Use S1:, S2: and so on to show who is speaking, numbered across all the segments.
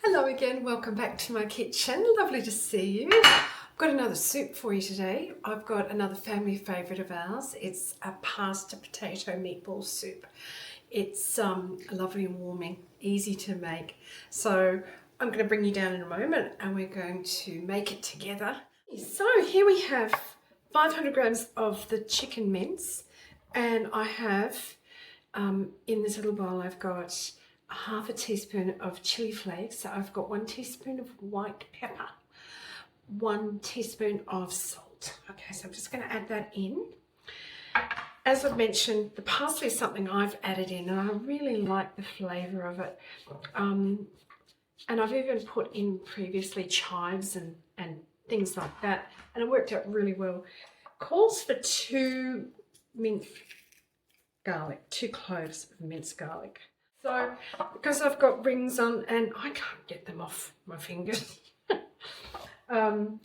S1: Hello again, welcome back to my kitchen. Lovely to see you. I've got another soup for you today. I've got another family favourite of ours. It's a pasta potato meatball soup. It's lovely and warming, easy to make. So I'm going to bring you down in a moment and we're going to make it together. So here we have 500 grams of the chicken mince, and I have in this little bowl I've got half a teaspoon of chili flakes. So I've got 1 teaspoon of white pepper, 1 teaspoon of salt. Okay, so I'm just going to add that in. As I've mentioned, the parsley is something I've added in and I really like the flavour of it. And I've even put in previously chives and things like that, and it worked out really well. Calls for 2 minced garlic, 2 cloves of minced garlic. So, because I've got rings on and I can't get them off my fingers, I've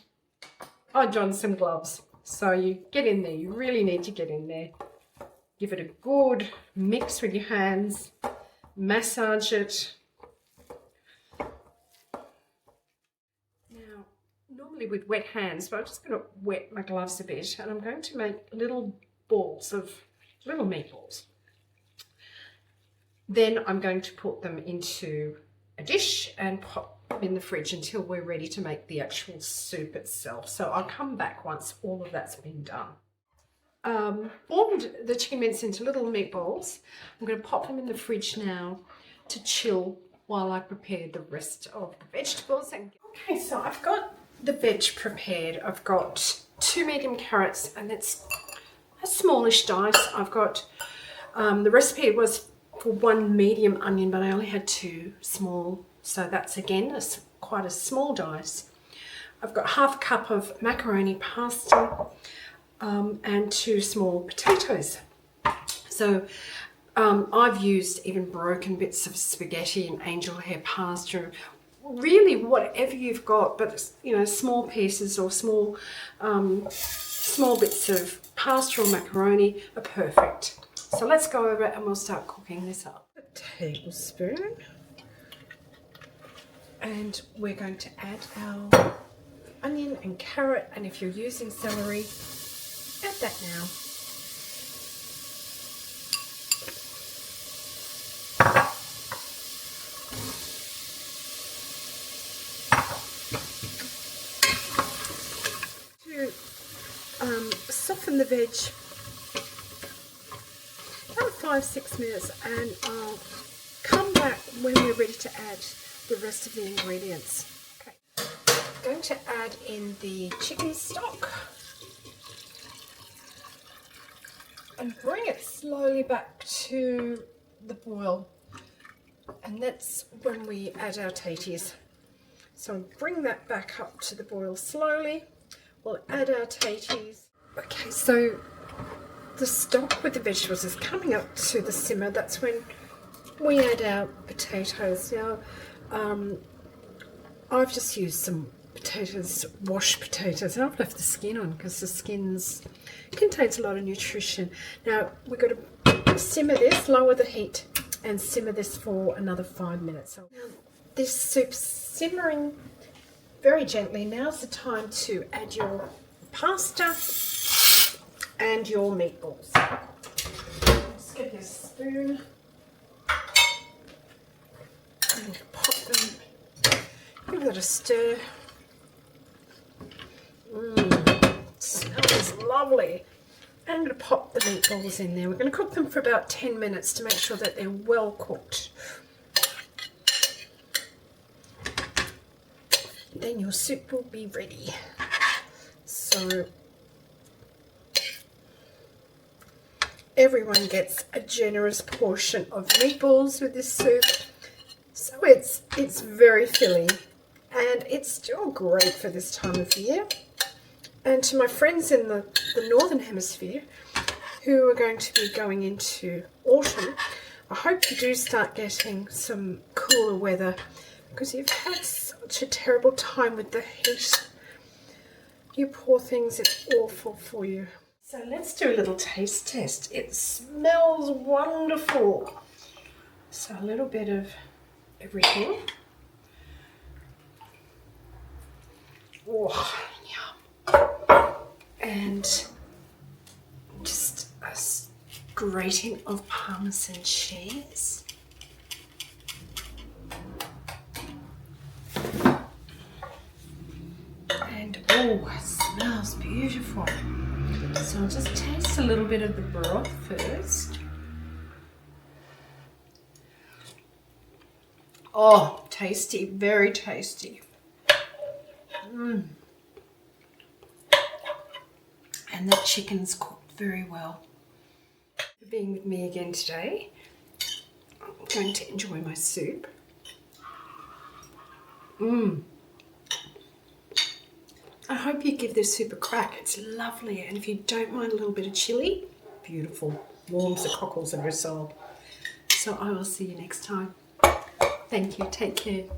S1: done some gloves. So you get in there, you really need to get in there. Give it a good mix with your hands, massage it. Now, normally with wet hands, but I'm just going to wet my gloves a bit, and I'm going to make little balls of little meatballs. Then I'm going to put them into a dish and pop them in the fridge until we're ready to make the actual soup itself. So I'll come back once all of that's been done. Formed the chicken mince into little meatballs. I'm going to pop them in the fridge now to chill while I prepare the rest of the vegetables. Okay, so I've got the veg prepared. I've got 2 medium carrots, and that's a smallish dice. I've got, the recipe was for 1 medium onion, but I only had 2 small, so that's again quite a small dice. I've got half a cup of macaroni pasta and 2 small potatoes. So I've used even broken bits of spaghetti and angel hair pasta, really whatever you've got, but you know, small pieces or small bits of pasta or macaroni are perfect. So let's go over it and we'll start cooking this up. A tablespoon, and we're going to add our onion and carrot, and if you're using celery, add that now. To soften the veg, 5-6 minutes, and I'll come back when we're ready to add the rest of the ingredients. Okay, I'm going to add in the chicken stock and bring it slowly back to the boil, and that's when we add our taties. So bring that back up to the boil slowly. We'll add our taties. Okay, so the stock with the vegetables is coming up to the simmer. That's when we add our potatoes. Now, I've just used some potatoes, washed potatoes, and I've left the skin on because the skin contains a lot of nutrition. Now, we've got to simmer this, lower the heat, and simmer this for another 5 minutes. So now, this soup's simmering very gently. Now's the time to add your pasta and your meatballs. Just get your spoon and pop them. Give that a stir. Smells lovely. And I'm going to pop the meatballs in there. We're going to cook them for about 10 minutes to make sure that they're well cooked. Then your soup will be ready. So everyone gets a generous portion of meatballs with this soup. So it's very filling, and it's still great for this time of year. And to my friends in the Northern Hemisphere who are going to be going into autumn, I hope you do start getting some cooler weather, because you've had such a terrible time with the heat. You poor things, it's awful for you. So let's do a little taste test. It smells wonderful. So a little bit of everything. grating of parmesan cheese. And oh, it smells beautiful. So I'll just taste a little bit of the broth first. Oh, tasty, very tasty. And that chicken's cooked very well. For being with me again today, I'm going to enjoy my soup. I hope you give this soup a crack. It's lovely, and if you don't mind a little bit of chilli, beautiful. Warms the cockles of your soul. So I will see you next time. Thank you. Take care.